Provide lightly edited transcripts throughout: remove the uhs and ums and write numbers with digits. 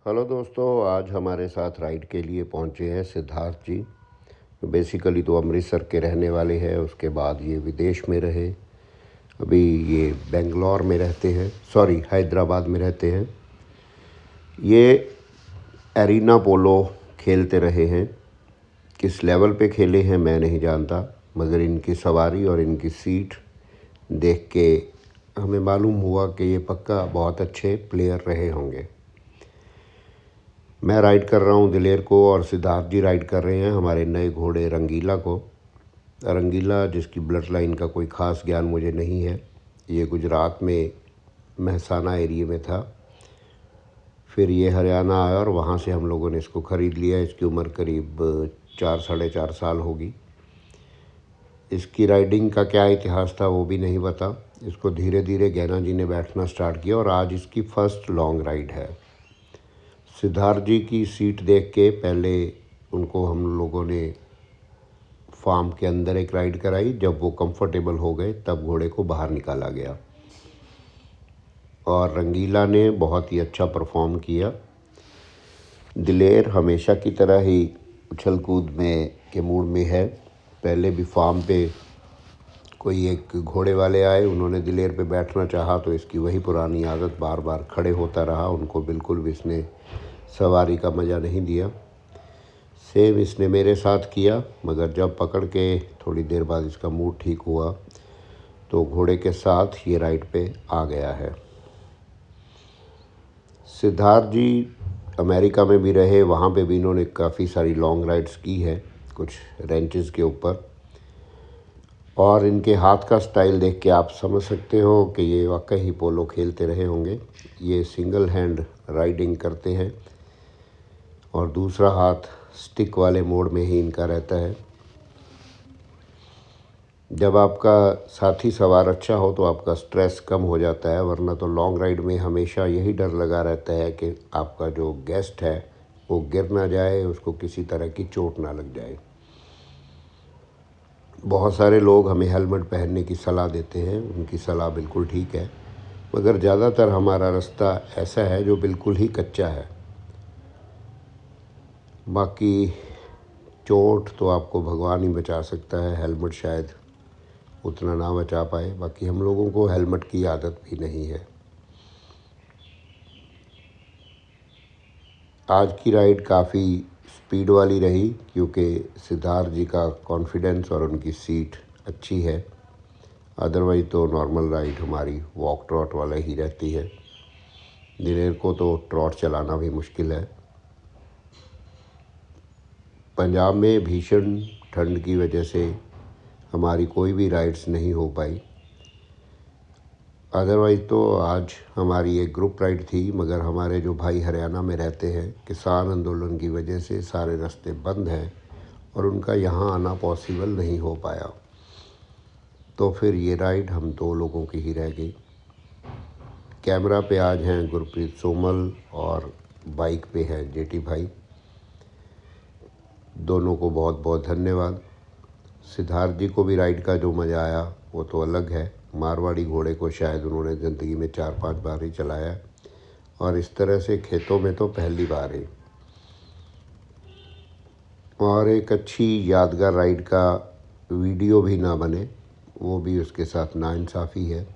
Hello दोस्तों, आज हमारे साथ राइड के लिए पहुंचे हैं सिद्धार्थ जी। बेसिकली तो अमृतसर के रहने वाले हैं। उसके बाद ये विदेश में रहे। अभी ये बेंगलोर में रहते हैं, सॉरी हैदराबाद में रहते हैं। ये एरिना पोलो खेलते रहे हैं। किस लेवल पे खेले हैं मैं नहीं जानता, मगर इनकी सवारी और इनकी सीट देख के हमें मालूम हुआ कि ये पक्का बहुत अच्छे प्लेयर रहे होंगे। मैं राइड कर रहा हूँ दिलेर को और सिद्धार्थ जी राइड कर रहे हैं हमारे नए घोड़े रंगीला को। रंगीला जिसकी ब्लड लाइन का कोई ख़ास ज्ञान मुझे नहीं है। ये गुजरात में महसाना एरिया में था, फिर ये हरियाणा आया और वहाँ से हम लोगों ने इसको ख़रीद लिया। इसकी उम्र करीब 4 साढ़े 4 साल होगी। इसकी राइडिंग का क्या इतिहास था वो भी नहीं पता। इसको धीरे धीरे गैना जी ने बैठना स्टार्ट किया और आज इसकी फ़र्स्ट लॉन्ग राइड है। सिद्धार्थ जी की सीट देख के पहले उनको हम लोगों ने फार्म के अंदर एक राइड कराई। जब वो कंफर्टेबल हो गए तब घोड़े को बाहर निकाला गया और रंगीला ने बहुत ही अच्छा परफॉर्म किया। दिलेर हमेशा की तरह ही उछल कूद में के मूड में है। पहले भी फार्म पे कोई एक घोड़े वाले आए, उन्होंने दिलेर पे बैठना चाहा तो इसकी वही पुरानी आदत, बार बार खड़े होता रहा। उनको बिल्कुल भी इसने सवारी का मज़ा नहीं दिया। सेम इसने मेरे साथ किया, मगर जब पकड़ के थोड़ी देर बाद इसका मूड ठीक हुआ तो घोड़े के साथ ये राइड पे आ गया है। सिद्धार्थ जी अमेरिका में भी रहे, वहाँ पे भी इन्होंने काफ़ी सारी लॉन्ग राइड्स की है कुछ रेंचेस के ऊपर। और इनके हाथ का स्टाइल देख के आप समझ सकते हो कि ये वाकई ही पोलो खेलते रहे होंगे। ये सिंगल हैंड राइडिंग करते हैं और दूसरा हाथ स्टिक वाले मोड में ही इनका रहता है। जब आपका साथी सवार अच्छा हो तो आपका स्ट्रेस कम हो जाता है, वरना तो लॉन्ग राइड में हमेशा यही डर लगा रहता है कि आपका जो गेस्ट है वो गिर ना जाए, उसको किसी तरह की चोट ना लग जाए। बहुत सारे लोग हमें हेलमेट पहनने की सलाह देते हैं, उनकी सलाह बिल्कुल ठीक है, मगर ज़्यादातर हमारा रास्ता ऐसा है जो बिल्कुल ही कच्चा है। बाकी चोट तो आपको भगवान ही बचा सकता है, हेलमेट शायद उतना ना बचा पाए। बाकी हम लोगों को हेलमेट की आदत भी नहीं है। आज की राइड काफ़ी स्पीड वाली रही क्योंकि सिद्धार्थ जी का कॉन्फिडेंस और उनकी सीट अच्छी है। अदरवाइज तो नॉर्मल राइड हमारी वॉक ट्रॉट वाला ही रहती है। दिलेर को तो ट्रॉट चलाना भी मुश्किल है। पंजाब में भीषण ठंड की वजह से हमारी कोई भी राइड्स नहीं हो पाई। अदरवाइज़ तो आज हमारी एक ग्रुप राइड थी, मगर हमारे जो भाई हरियाणा में रहते हैं, किसान आंदोलन की वजह से सारे रास्ते बंद हैं और उनका यहाँ आना पॉसिबल नहीं हो पाया। तो फिर ये राइड हम 2 लोगों की ही रह गई। कैमरा पे आज हैं गुरप्रीत सोमल और बाइक पे हैं जेटी भाई। दोनों को बहुत बहुत धन्यवाद। सिद्धार्थ जी को भी राइड का जो मज़ा आया वो तो अलग है। मारवाड़ी घोड़े को शायद उन्होंने ज़िंदगी में 4-5 बार ही चलाया और इस तरह से खेतों में तो पहली बार है। और एक अच्छी यादगार राइड का वीडियो भी ना बने, वो भी उसके साथ नाइंसाफ़ी है।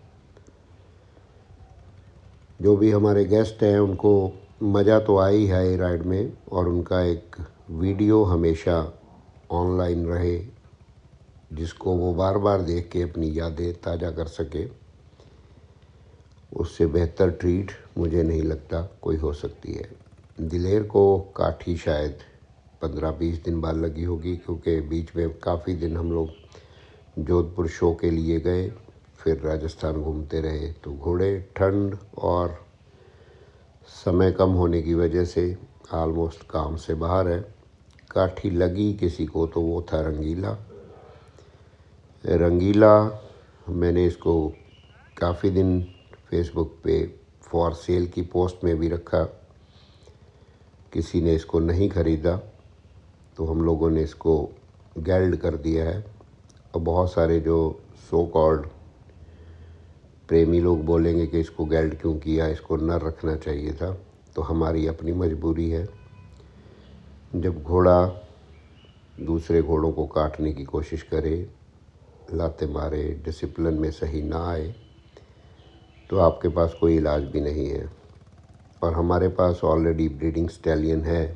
जो भी हमारे गेस्ट हैं उनको मज़ा तो आई है ये राइड में, और उनका एक वीडियो हमेशा ऑनलाइन रहे जिसको वो बार बार देख के अपनी यादें ताज़ा कर सके। उससे बेहतर ट्रीट मुझे नहीं लगता कोई हो सकती है। दिलेर को काठी शायद 15-20 दिन बाद लगी होगी, क्योंकि बीच में काफ़ी दिन हम लोग जोधपुर शो के लिए गए, फिर राजस्थान घूमते रहे। तो घोड़े ठंड और समय कम होने की वजह से आलमोस्ट काम से बाहर है। काठी लगी किसी को तो वो था रंगीला। रंगीला मैंने इसको काफ़ी दिन फेसबुक पे फॉर सेल की पोस्ट में भी रखा, किसी ने इसको नहीं ख़रीदा तो हम लोगों ने इसको गेल्ड कर दिया है। और बहुत सारे जो सो कॉल्ड प्रेमी लोग बोलेंगे कि इसको गेल्ड क्यों किया, इसको नर रखना चाहिए था। तो हमारी अपनी मजबूरी है। जब घोड़ा दूसरे घोड़ों को काटने की कोशिश करे, लाते मारे, डिसिप्लिन में सही ना आए, तो आपके पास कोई इलाज भी नहीं है। और हमारे पास ऑलरेडी ब्रीडिंग स्टैलियन है,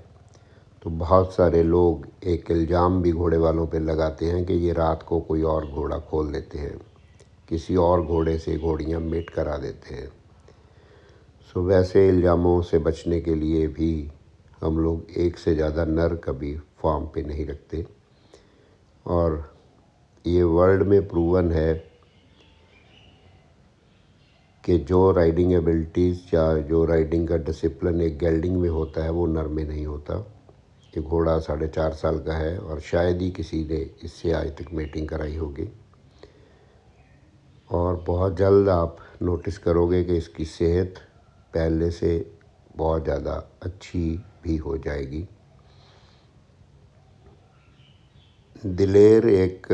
तो बहुत सारे लोग एक इल्ज़ाम भी घोड़े वालों पे लगाते हैं कि ये रात को कोई और घोड़ा खोल देते हैं, किसी और घोड़े से घोड़ियाँ मेट करा देते हैं। सो वैसे इल्ज़ामों से बचने के लिए भी हम लोग एक से ज़्यादा नर कभी फार्म पे नहीं रखते। और ये वर्ल्ड में प्रूवन है कि जो राइडिंग एबिलिटीज़ या जो राइडिंग का डिसिप्लिन एक गेल्डिंग में होता है वो नर में नहीं होता। ये घोड़ा 4.5 साल का है और शायद ही किसी ने इससे आज तक मेटिंग कराई होगी। और बहुत जल्द आप नोटिस करोगे कि इसकी सेहत पहले से बहुत ज़्यादा अच्छी भी हो जाएगी। दिलेर एक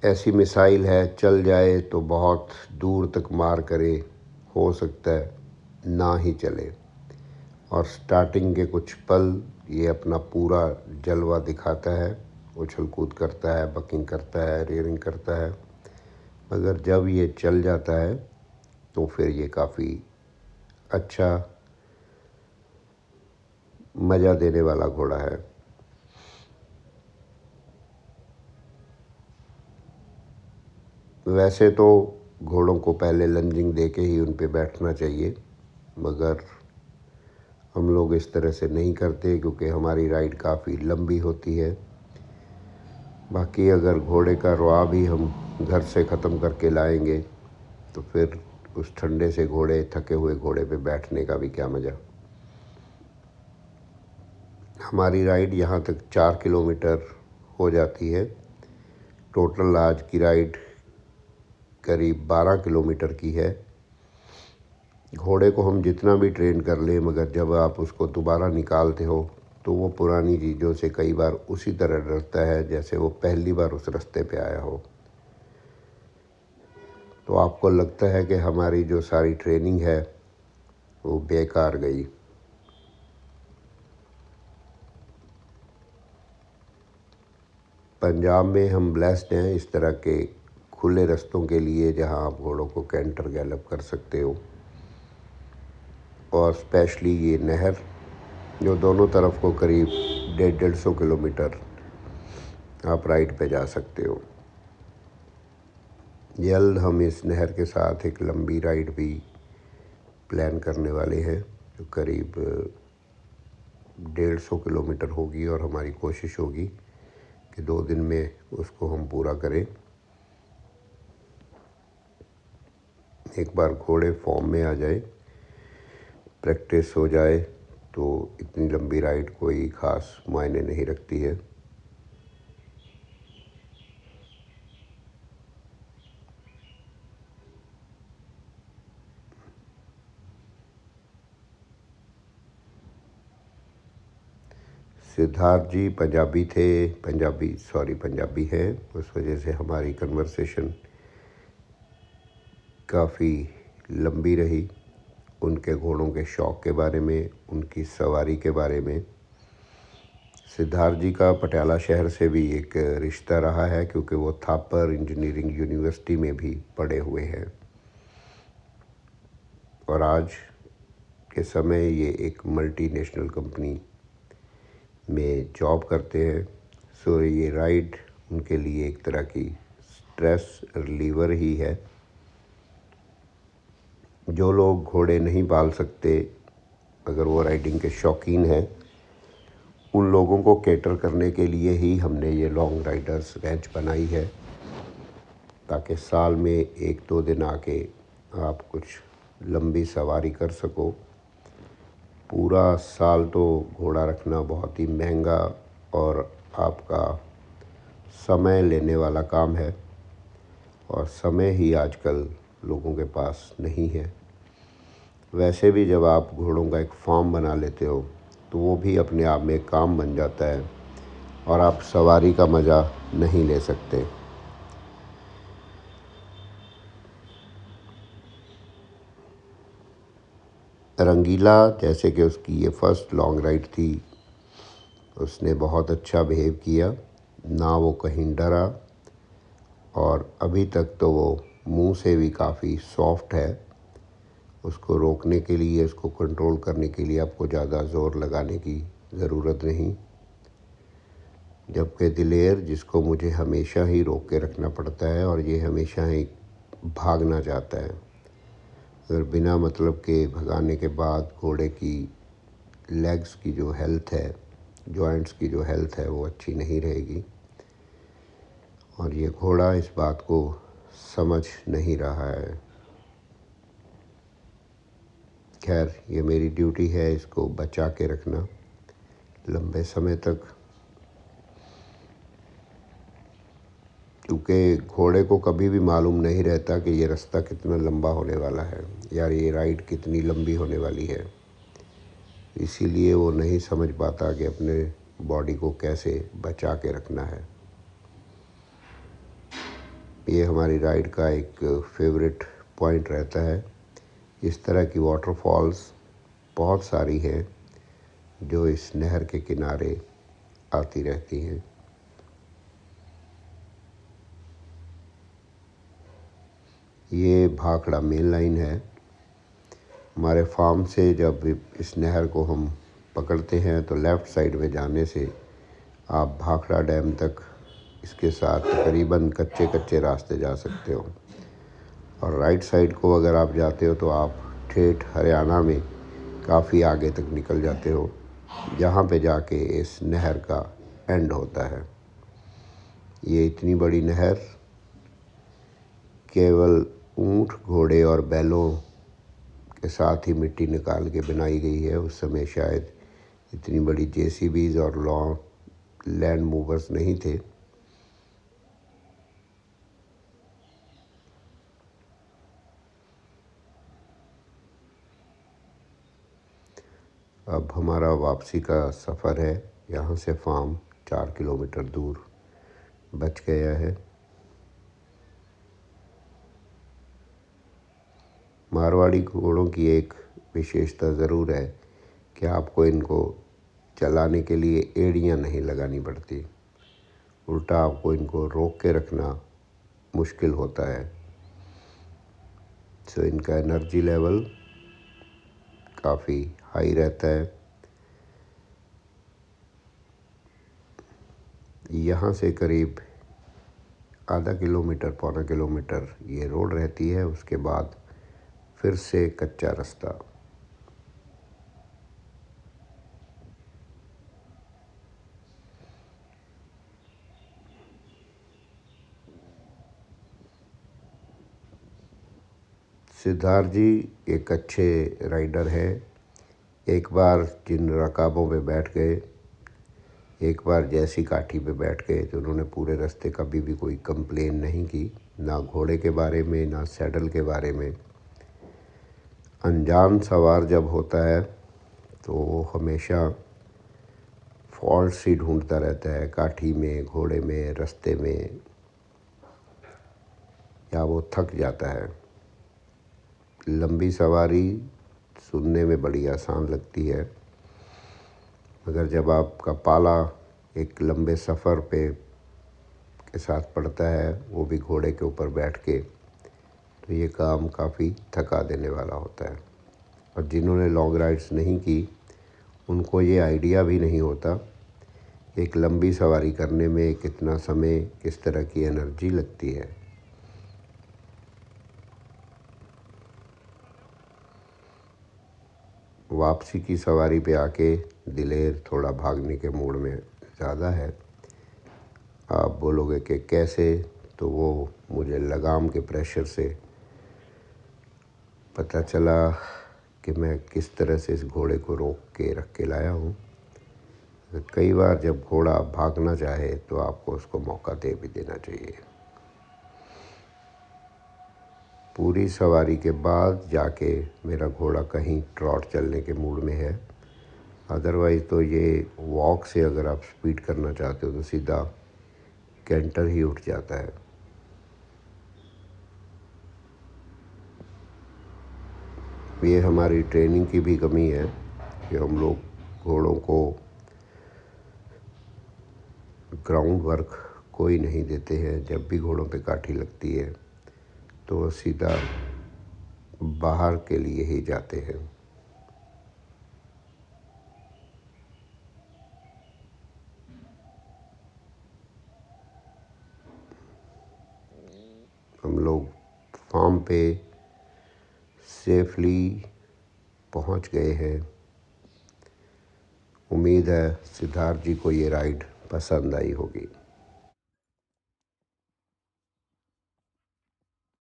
ऐसी मिसाइल है, चल जाए तो बहुत दूर तक मार करे, हो सकता है ना ही चले। और स्टार्टिंग के कुछ पल ये अपना पूरा जलवा दिखाता है, उछल कूद करता है, बकिंग करता है, रेयरिंग करता है, मगर जब ये चल जाता है तो फिर ये काफ़ी अच्छा मज़ा देने वाला घोड़ा है। वैसे तो घोड़ों को पहले लंजिंग दे के ही उन पे बैठना चाहिए, मगर हम लोग इस तरह से नहीं करते क्योंकि हमारी राइड काफ़ी लंबी होती है। बाकी अगर घोड़े का रुआ भी हम घर से ख़त्म करके लाएंगे तो फिर उस ठंडे से घोड़े थके हुए घोड़े पे बैठने का भी क्या मज़ा। हमारी राइड यहाँ तक 4 किलोमीटर हो जाती है। टोटल आज की राइड करीब 12 किलोमीटर की है। घोड़े को हम जितना भी ट्रेन कर लें, मगर जब आप उसको दोबारा निकालते हो तो वो पुरानी चीज़ों से कई बार उसी तरह डरता है जैसे वो पहली बार उस रास्ते पे आया हो। तो आपको लगता है कि हमारी जो सारी ट्रेनिंग है वो बेकार गई। पंजाब में हम ब्लेस्ड हैं इस तरह के खुले रास्तों के लिए जहां आप घोड़ों को कैंटर गैलप कर सकते हो। और स्पेशली ये नहर जो दोनों तरफ को करीब 150-150 किलोमीटर आप राइड पे जा सकते हो। जल्द हम इस नहर के साथ एक लंबी राइड भी प्लान करने वाले हैं जो करीब 150 किलोमीटर होगी, और हमारी कोशिश होगी कि 2 दिन में उसको हम पूरा करें। एक बार घोड़े फॉर्म में आ जाए, प्रैक्टिस हो जाए, तो इतनी लंबी राइड कोई ख़ास मायने नहीं रखती है। सिद्धार्थ जी पंजाबी थे, पंजाबी हैं, उस वजह से हमारी कन्वर्सेशन काफ़ी लंबी रही। उनके घोड़ों के शौक़ के बारे में, उनकी सवारी के बारे में। सिद्धार्थ जी का पटियाला शहर से भी एक रिश्ता रहा है क्योंकि वो थापर इंजीनियरिंग यूनिवर्सिटी में भी पढ़े हुए हैं, और आज के समय ये एक मल्टीनेशनल कंपनी में जॉब करते हैं। सो ये राइड उनके लिए एक तरह की स्ट्रेस रिलीवर ही है। जो लोग घोड़े नहीं पाल सकते, अगर वो राइडिंग के शौकीन हैं, उन लोगों को कैटर करने के लिए ही हमने ये लॉन्ग राइडर्स रेंच बनाई है, ताकि साल में 1-2 दिन आके आप कुछ लंबी सवारी कर सको। पूरा साल तो घोड़ा रखना बहुत ही महंगा और आपका समय लेने वाला काम है, और समय ही आजकल लोगों के पास नहीं है। वैसे भी जब आप घोड़ों का एक फार्म बना लेते हो तो वो भी अपने आप में एक काम बन जाता है, और आप सवारी का मज़ा नहीं ले सकते। रंगीला, जैसे कि उसकी ये फ़र्स्ट लॉन्ग राइड थी, उसने बहुत अच्छा बिहेव किया, ना वो कहीं डरा, और अभी तक तो वो मुंह से भी काफ़ी सॉफ्ट है। उसको रोकने के लिए, उसको कंट्रोल करने के लिए आपको ज़्यादा ज़ोर लगाने की ज़रूरत नहीं। जबकि दिलेर, जिसको मुझे हमेशा ही रोक के रखना पड़ता है और ये हमेशा ही भागना चाहता है, अगर बिना मतलब के भगाने के बाद घोड़े की लेग्स की जो हेल्थ है, जॉइंट्स की जो हेल्थ है, वो अच्छी नहीं रहेगी। और ये घोड़ा इस बात को समझ नहीं रहा है। खैर, ये मेरी ड्यूटी है इसको बचा के रखना लंबे समय तक, क्योंकि घोड़े को कभी भी मालूम नहीं रहता कि ये रास्ता कितना लंबा होने वाला है, यार ये राइड कितनी लंबी होने वाली है। इसीलिए वो नहीं समझ पाता कि अपने बॉडी को कैसे बचा के रखना है। ये हमारी राइड का एक फेवरेट पॉइंट रहता है। इस तरह की वाटरफॉल्स बहुत सारी हैं जो इस नहर के किनारे आती रहती हैं। ये भाखड़ा मेन लाइन है। हमारे फार्म से जब इस नहर को हम पकड़ते हैं तो लेफ़्ट साइड में जाने से आप भाखड़ा डैम तक इसके साथ तकरीबन कच्चे कच्चे रास्ते जा सकते हो, और राइट साइड को अगर आप जाते हो तो आप ठेठ हरियाणा में काफ़ी आगे तक निकल जाते हो, जहाँ पे जाके इस नहर का एंड होता है। ये इतनी बड़ी नहर केवल ऊँट, घोड़े और बैलों के साथ ही मिट्टी निकाल के बनाई गई है। उस समय शायद इतनी बड़ी जेसीबीज़ और लैंड मूवर्स नहीं थे। अब हमारा वापसी का सफ़र है। यहाँ से फार्म 4 किलोमीटर दूर बच गया है। मारवाड़ी घोड़ों की एक विशेषता ज़रूर है कि आपको इनको चलाने के लिए एड़ियाँ नहीं लगानी पड़ती, उल्टा आपको इनको रोक के रखना मुश्किल होता है। सो इनका एनर्जी लेवल काफ़ी हाई रहता है। यहाँ से करीब आधा किलोमीटर, पौना किलोमीटर ये रोड रहती है, उसके बाद फिर से कच्चा रास्ता। सिद्धार्थ जी एक अच्छे राइडर हैं। एक बार जिन रकाबों पे बैठ गए, एक बार जैसी काठी पे बैठ गए, तो उन्होंने पूरे रास्ते कभी भी कोई कंप्लेन नहीं की, ना घोड़े के बारे में, ना सैडल के बारे में। अनजान सवार जब होता है तो वो हमेशा फॉल्ट ही ढूंढता रहता है, काठी में, घोड़े में, रास्ते में, या वो थक जाता है। लंबी सवारी सुनने में बड़ी आसान लगती है, मगर जब आपका पाला एक लंबे सफ़र पे के साथ पड़ता है, वो भी घोड़े के ऊपर बैठ के, तो ये काम काफ़ी थका देने वाला होता है। और जिन्होंने लॉन्ग राइड्स नहीं की, उनको ये आइडिया भी नहीं होता एक लंबी सवारी करने में कितना समय, किस तरह की एनर्जी लगती है। वापसी की सवारी पे आके दिलेर थोड़ा भागने के मूड में ज़्यादा है। आप बोलोगे कि कैसे, तो वो मुझे लगाम के प्रेशर से पता चला कि मैं किस तरह से इस घोड़े को रोक के रख के लाया हूँ। कई बार जब घोड़ा भागना चाहे तो आपको उसको मौका दे भी देना चाहिए। पूरी सवारी के बाद जाके मेरा घोड़ा कहीं ट्रॉट चलने के मूड में है, अदरवाइज़ तो ये वॉक से अगर आप स्पीड करना चाहते हो तो सीधा कैंटर ही उठ जाता है। ये हमारी ट्रेनिंग की भी कमी है कि हम लोग घोड़ों को ग्राउंड वर्क कोई नहीं देते हैं। जब भी घोड़ों पे काठी लगती है तो वो सीधा बाहर के लिए ही जाते हैं। हम लोग फार्म पे सेफली पहुंच गए हैं। उम्मीद है सिद्धार्थ जी को ये राइड पसंद आई होगी।